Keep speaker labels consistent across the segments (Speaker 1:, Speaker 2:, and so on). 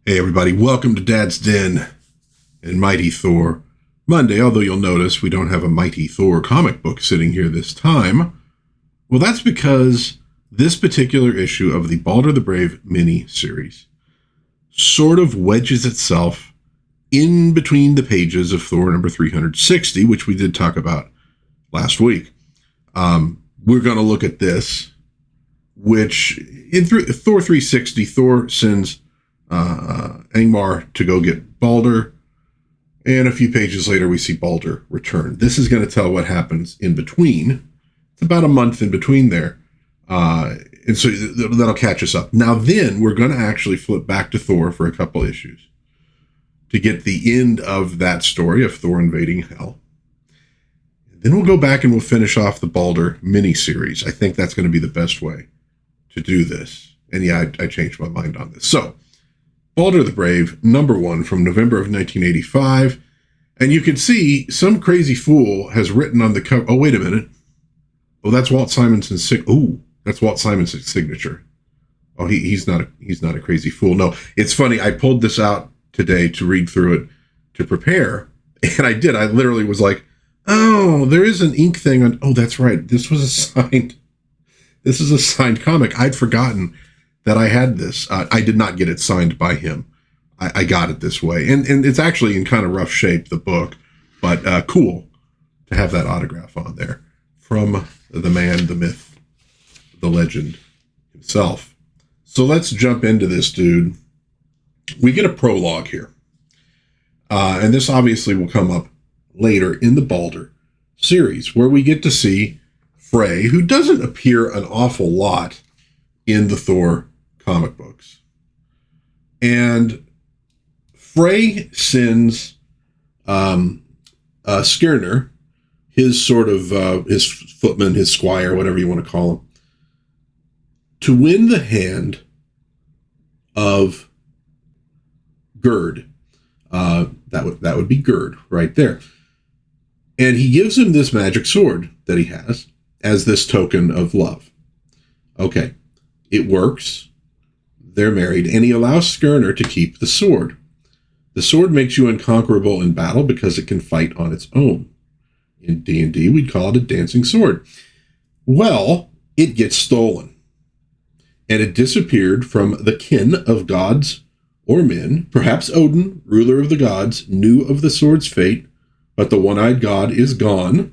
Speaker 1: Hey everybody, welcome to DadsDen and Mighty Thor Monday, although you'll notice we don't have a Mighty Thor comic book sitting here this time. Well, that's because this particular issue of the Balder the Brave mini-series sort of wedges itself in between the pages of Thor number 360, which we did talk about last week. We're going to look at this, which in Thor 360, Thor sends Angmar to go get Balder, and a few pages later we see Balder return. This is going to tell what happens in between. It's about a month in between there, and so that'll catch us up. Now then, we're going to actually flip back to Thor for a couple issues to get the end of that story of Thor invading Hell. Then we'll go back and we'll finish off the Balder mini-series. I think that's going to be the best way to do this. And yeah, I changed my mind on this. So, Balder the Brave, number 1 from November of 1985. And you can see some crazy fool has written on the cover. Oh, wait a minute. Oh, that's Walt Simonson's that's Walt Simonson's signature. Oh, he's not a crazy fool. No, it's funny. I pulled this out today to read through it to prepare. And I did. I literally was like, oh, there is an ink thing on. Oh, that's right. This is a signed comic. I'd forgotten that I had this. I did not get it signed by him. I got it this way. And it's actually in kind of rough shape, the book, but cool to have that autograph on there from the man, the myth, the legend himself. So let's jump into this, dude. We get a prologue here. And this obviously will come up later in the Balder series, where we get to see Frey, who doesn't appear an awful lot in the Thor comic books. And Frey sends Skirnir, his sort of his footman, his squire, whatever you want to call him, to win the hand of Gerd. That would be Gerd right there. And he gives him this magic sword that he has as this token of love. Okay, it works. They're married, and he allows Skirnir to keep the sword. The sword makes you unconquerable in battle because it can fight on its own. In D&D, we'd call it a dancing sword. Well, it gets stolen, and it disappeared from the kin of gods or men. Perhaps Odin, ruler of the gods, knew of the sword's fate, but the one-eyed god is gone,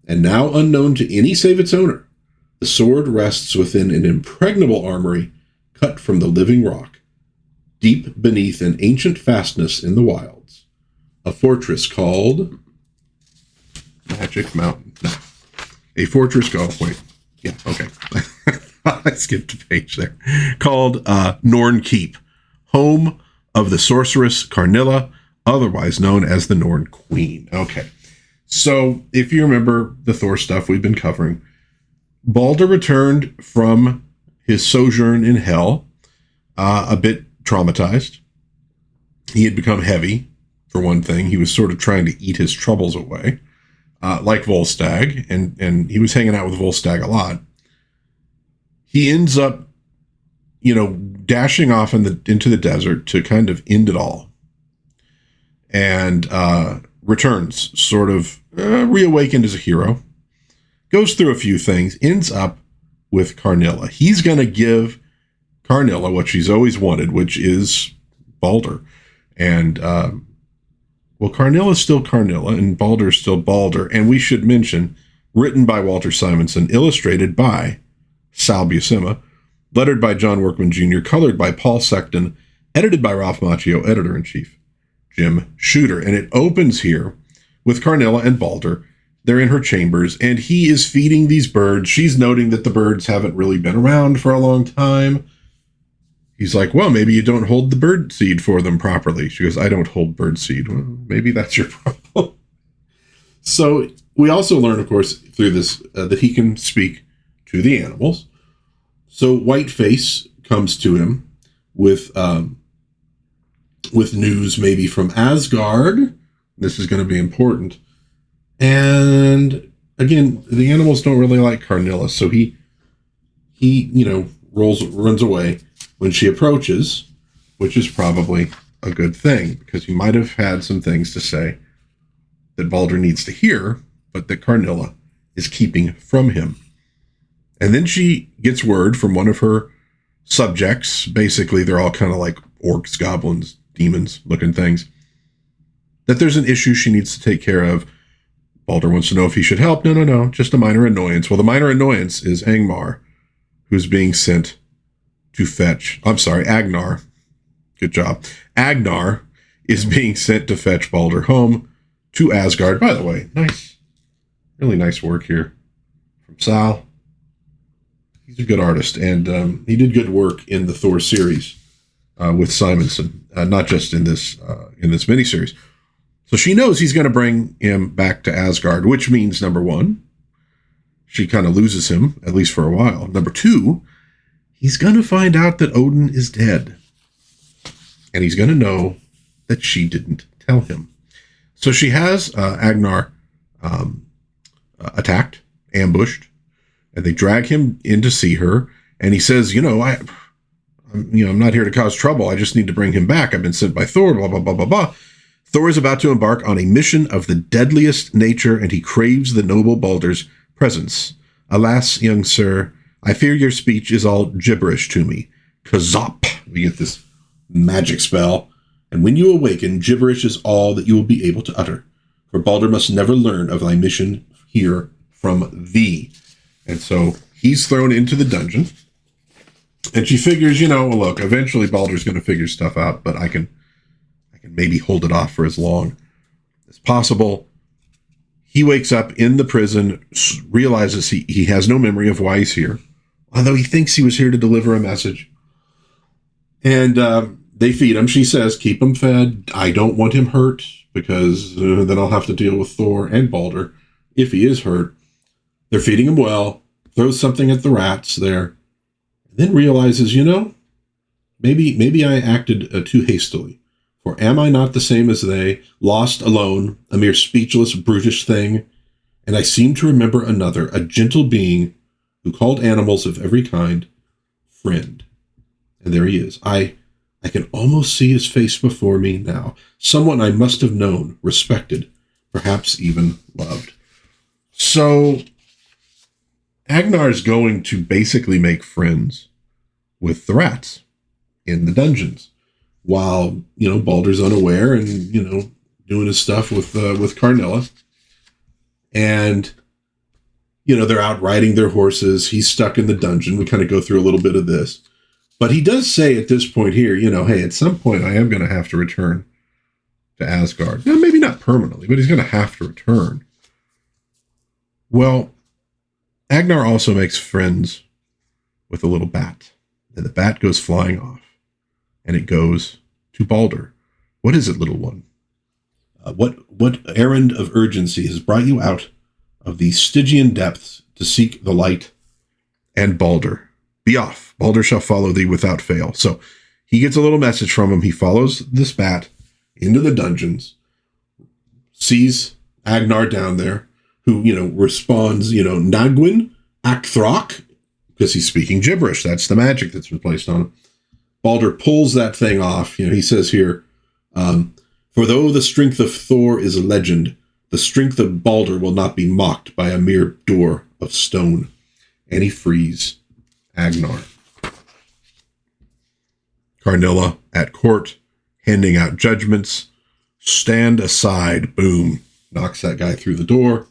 Speaker 1: and now unknown to any save its owner. The sword rests within an impregnable armory cut from the living rock, deep beneath an ancient fastness in the wilds. A fortress called Magic Mountain. No. A fortress called, wait. Yeah, okay. I skipped a page there. Called Norn Keep, home of the sorceress Karnilla, otherwise known as the Norn Queen. Okay. So, if you remember the Thor stuff we've been covering, Balder returned from his sojourn in Hell, a bit traumatized. He had become heavy, for one thing. He was sort of trying to eat his troubles away, like Volstagg, and he was hanging out with Volstagg a lot. He ends up, dashing off into the desert to kind of end it all, and returns, sort of reawakened as a hero, goes through a few things, ends up with Karnilla. He's going to give Karnilla what she's always wanted, which is Balder. And, Karnilla's still Karnilla, and Balder's still Balder. And we should mention, written by Walter Simonson, illustrated by Sal Buscema, lettered by John Workman Jr., colored by Paul Sexton, edited by Ralph Macchio, editor-in-chief Jim Shooter. And it opens here with Karnilla and Balder. They're in her chambers, and he is feeding these birds. She's noting that the birds haven't really been around for a long time. He's like, well, maybe you don't hold the bird seed for them properly. She goes, I don't hold bird seed. Well, maybe that's your problem. So we also learn, of course, through this, that he can speak to the animals. So Whiteface comes to him with news maybe from Asgard. This is going to be important. And again, the animals don't really like Karnilla, so he runs away when she approaches. which is probably a good thing, because he might have had some things to say that Balder needs to hear, but that Karnilla is keeping from him. And then she gets word from one of her subjects. Basically, they're all kind of like orcs, goblins, demons looking things, that there's an issue she needs to take care of. Balder wants to know if he should help. No, just a minor annoyance. Well, the minor annoyance is Angmar, who's being sent to fetch, Agnar. Good job. Agnar is being sent to fetch Balder home to Asgard. By the way, nice, really nice work here from Sal. He's a good artist, and he did good work in the Thor series with Simonson, not just in this miniseries. So she knows he's going to bring him back to Asgard, which means, number one, she kind of loses him, at least for a while. Number two, he's going to find out that Odin is dead. And he's going to know that she didn't tell him. So she has Agnar attacked, ambushed, and they drag him in to see her. And he says, I'm not here to cause trouble. I just need to bring him back. I've been sent by Thor, blah, blah, blah, blah, blah. Thor is about to embark on a mission of the deadliest nature, and he craves the noble Balder's presence. Alas, young sir, I fear your speech is all gibberish to me. Kazop. We get this magic spell. And when you awaken, gibberish is all that you will be able to utter. For Balder must never learn of thy mission here from thee. And so he's thrown into the dungeon. And she figures, look, eventually Balder's going to figure stuff out, but I can maybe hold it off for as long as possible. He wakes up in the prison, realizes he has no memory of why he's here, although he thinks he was here to deliver a message. And they feed him. She says, keep him fed. I don't want him hurt, because then I'll have to deal with Thor and Balder if he is hurt. They're feeding him well, throws something at the rats there, and then realizes, maybe I acted too hastily. For am I not the same as they, lost alone, a mere speechless, brutish thing? And I seem to remember another, a gentle being who called animals of every kind friend. And there he is. I can almost see his face before me now. Someone I must have known, respected, perhaps even loved. So Agnar is going to basically make friends with the rats in the dungeons, while, Balder's unaware and, doing his stuff with Karnilla. And, they're out riding their horses. He's stuck in the dungeon. We kind of go through a little bit of this. But he does say at this point here, hey, at some point I am going to have to return to Asgard. Now, maybe not permanently, but he's going to have to return. Well, Agnar also makes friends with a little bat. And the bat goes flying off. And it goes to Balder. What is it, little one? What errand of urgency has brought you out of the Stygian depths to seek the light and Balder? Be off. Balder shall follow thee without fail. So he gets a little message from him. He follows this bat into the dungeons, sees Agnar down there, who, responds, Nagwin, Akthrok, because he's speaking gibberish. That's the magic that's been placed on him. Balder pulls that thing off. He says here, for though the strength of Thor is a legend, the strength of Balder will not be mocked by a mere door of stone. And he frees Agnar. Karnilla at court, handing out judgments. Stand aside. Boom. Knocks that guy through the door.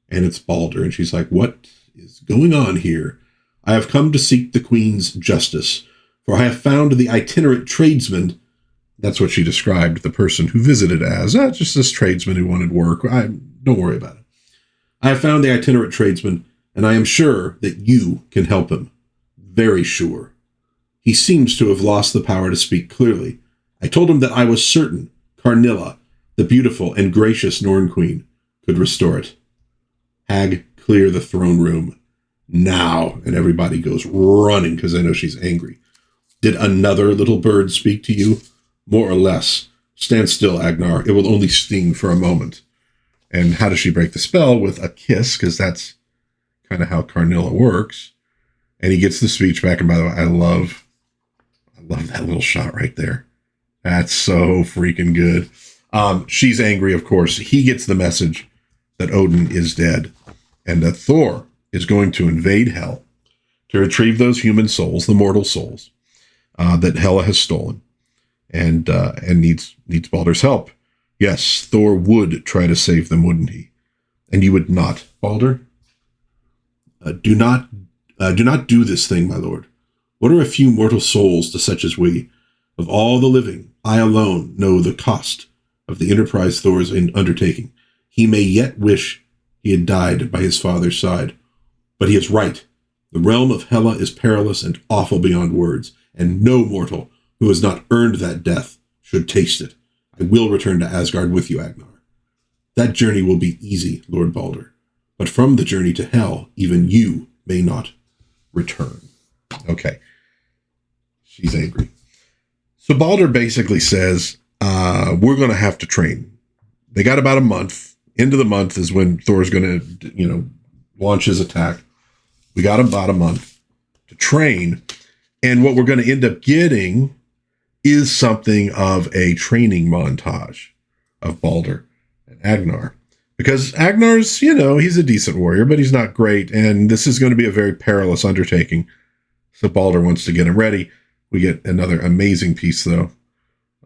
Speaker 1: And it's Balder. And she's like, what is going on here? I have come to seek the queen's justice. For I have found the itinerant tradesman. That's what she described the person who visited as. Just this tradesman who wanted work. Don't worry about it. I have found the itinerant tradesman, and I am sure that you can help him. Very sure. He seems to have lost the power to speak clearly. I told him that I was certain Karnilla, the beautiful and gracious Norn Queen, could restore it. Hag, clear the throne room. Now. And everybody goes running because they know she's angry. Did another little bird speak to you? More or less. Stand still, Agnar. It will only sting for a moment. And how does she break the spell? With a kiss, because that's kind of how Karnilla works. And he gets the speech back. And by the way, I love Love that little shot right there. That's so freaking good. She's angry, of course. He gets the message that Odin is dead and that Thor is going to invade Hel to retrieve those human souls, the mortal souls, that Hela has stolen and needs Baldur's help. Yes, Thor would try to save them, wouldn't he? And you would not, Baldur? Do not do this thing, my lord. What are a few mortal souls to such as we? Of all the living, I alone know the cost of the enterprise Thor is undertaking. He may yet wish he had died by his father's side. But he is right. The realm of Hela is perilous and awful beyond words, and no mortal who has not earned that death should taste it. I will return to Asgard with you, Agnar. That journey will be easy, Lord Baldur. But from the journey to Hel, even you may not return. Okay. She's angry. So Baldur basically says, we're going to have to train. They got about a month. Into the month is when Thor's going to, launch his attack. We got about a month to train. And what we're going to end up getting is something of a training montage of Baldur and Agnar. Because Agnar's, he's a decent warrior, but he's not great. And this is going to be a very perilous undertaking. So Baldur wants to get him ready. We get another amazing piece, though,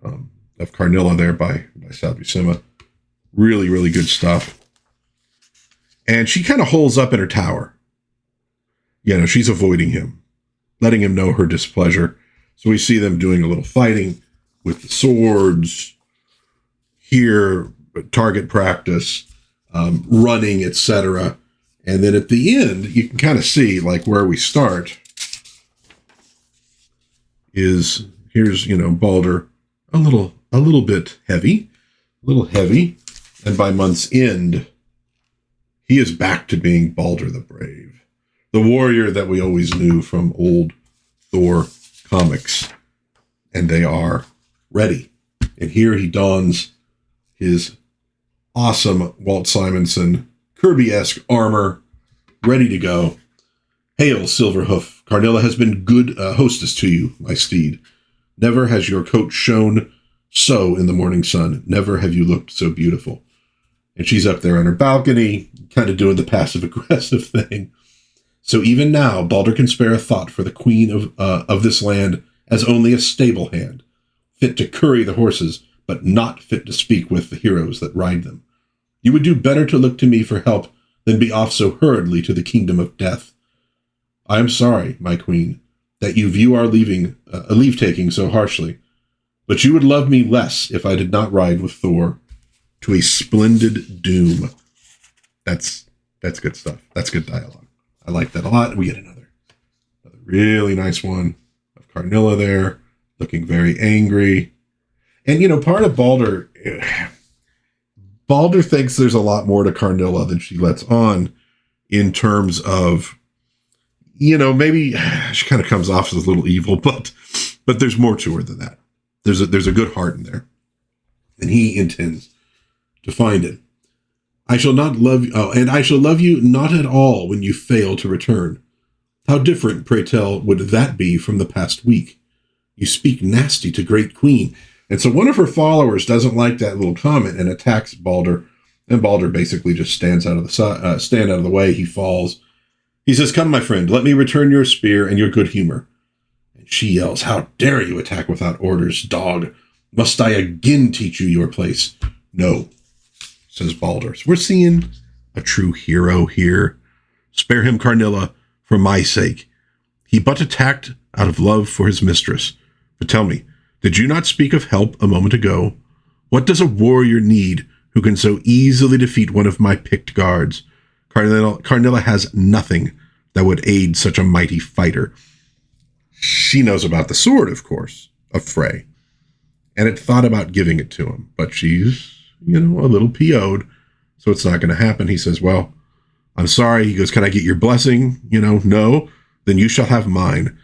Speaker 1: of Karnilla there by Buscema. Really, really good stuff. And she kind of holes up in her tower. She's avoiding him, letting him know her displeasure. So we see them doing a little fighting with the swords, here, target practice, running, etc. And then at the end, you can kind of see like where we start is here's, Baldur a little bit heavy, and by month's end, he is back to being Baldur the Brave, the warrior that we always knew from old Thor comics, and they are ready. And here he dons his awesome Walt Simonson Kirby-esque armor, ready to go. Hail, Silverhoof. Karnilla has been good hostess to you, my steed. Never has your coat shone so in the morning sun. Never have you looked so beautiful. And she's up there on her balcony, kind of doing the passive-aggressive thing. So even now, Baldur can spare a thought for the queen of this land as only a stable hand, fit to curry the horses, but not fit to speak with the heroes that ride them. You would do better to look to me for help than be off so hurriedly to the kingdom of death. I am sorry, my queen, that you view our leave-taking so harshly, but you would love me less if I did not ride with Thor to a splendid doom. That's good stuff. That's good dialogue. I like that a lot. We get another really nice one of Karnilla there, looking very angry. And, part of Baldur thinks there's a lot more to Karnilla than she lets on in terms of, maybe she kind of comes off as a little evil, but there's more to her than that. There's a good heart in there, and he intends to find it. I shall not love you. Oh, and I shall love you not at all when you fail to return. How different, pray tell, would that be from the past week? You speak nasty to great queen. And so one of her followers doesn't like that little comment and attacks Baldur. And Baldur basically just stand out of the way. He falls. He says, "Come, my friend, let me return your spear and your good humor." And she yells, "How dare you attack without orders, dog? Must I again teach you your place?" "No," says Baldur. So we're seeing a true hero here. Spare him, Karnilla, for my sake. He but attacked out of love for his mistress. But tell me, did you not speak of help a moment ago? What does a warrior need who can so easily defeat one of my picked guards? Karnilla has nothing that would aid such a mighty fighter. She knows about the sword, of course, of Frey, and had thought about giving it to him, but she's, a little PO'd, so it's not going to happen. He says, "Well, I'm sorry." He goes, "Can I get your blessing?" "No, then you shall have mine.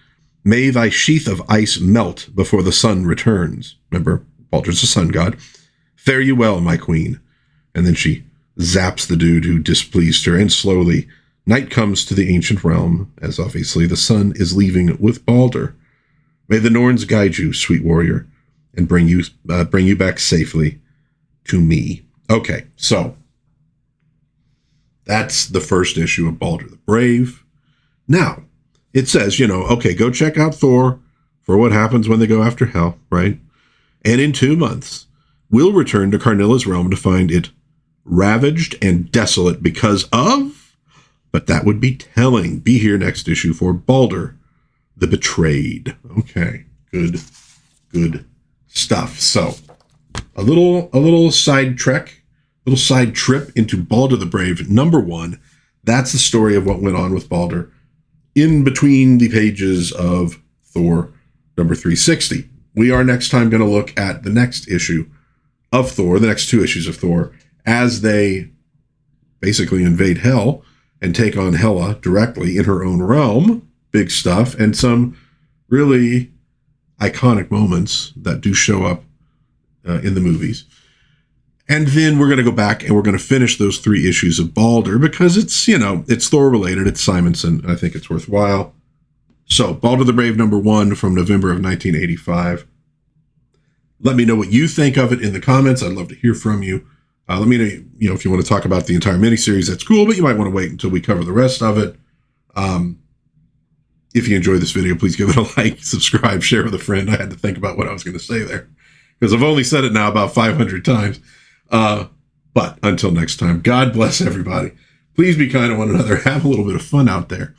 Speaker 1: May thy sheath of ice melt before the sun returns." Remember, Baldur's the sun god. "Fare you well, my queen." And then she zaps the dude who displeased her, and slowly night comes to the ancient realm, as obviously the sun is leaving with Baldur. May the Norns guide you, sweet warrior, and bring you back safely to me. Okay, so that's the first issue of Balder the Brave. Now, it says, okay, go check out Thor for what happens when they go after Hel, right? And in 2 months, we'll return to Karnilla's realm to find it ravaged and desolate because of, but that would be telling. Be here next issue for Balder the Betrayed. Okay, good stuff. So, a little side trek, little side trip into Balder the Brave, #1. That's the story of what went on with Balder in between the pages of Thor number 360. We are next time going to look at the next issue of Thor, the next 2 issues of Thor, as they basically invade Hel and take on Hela directly in her own realm. Big stuff, and some really iconic moments that do show up in the movies. And then we're going to go back and we're going to finish those 3 issues of Balder because it's Thor related. It's Simonson. I think it's worthwhile. So Balder the Brave #1 from November of 1985. Let me know what you think of it in the comments. I'd love to hear from you. Let me know, if you want to talk about the entire miniseries, that's cool, but you might want to wait until we cover the rest of it. If you enjoyed this video, please give it a like, subscribe, share with a friend. I had to think about what I was going to say there because I've only said it now about 500 times. But until next time, God bless everybody. Please be kind to one another. Have a little bit of fun out there.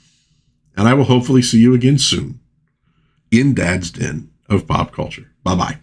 Speaker 1: And I will hopefully see you again soon in Dad's Den of Pop Culture. Bye-bye.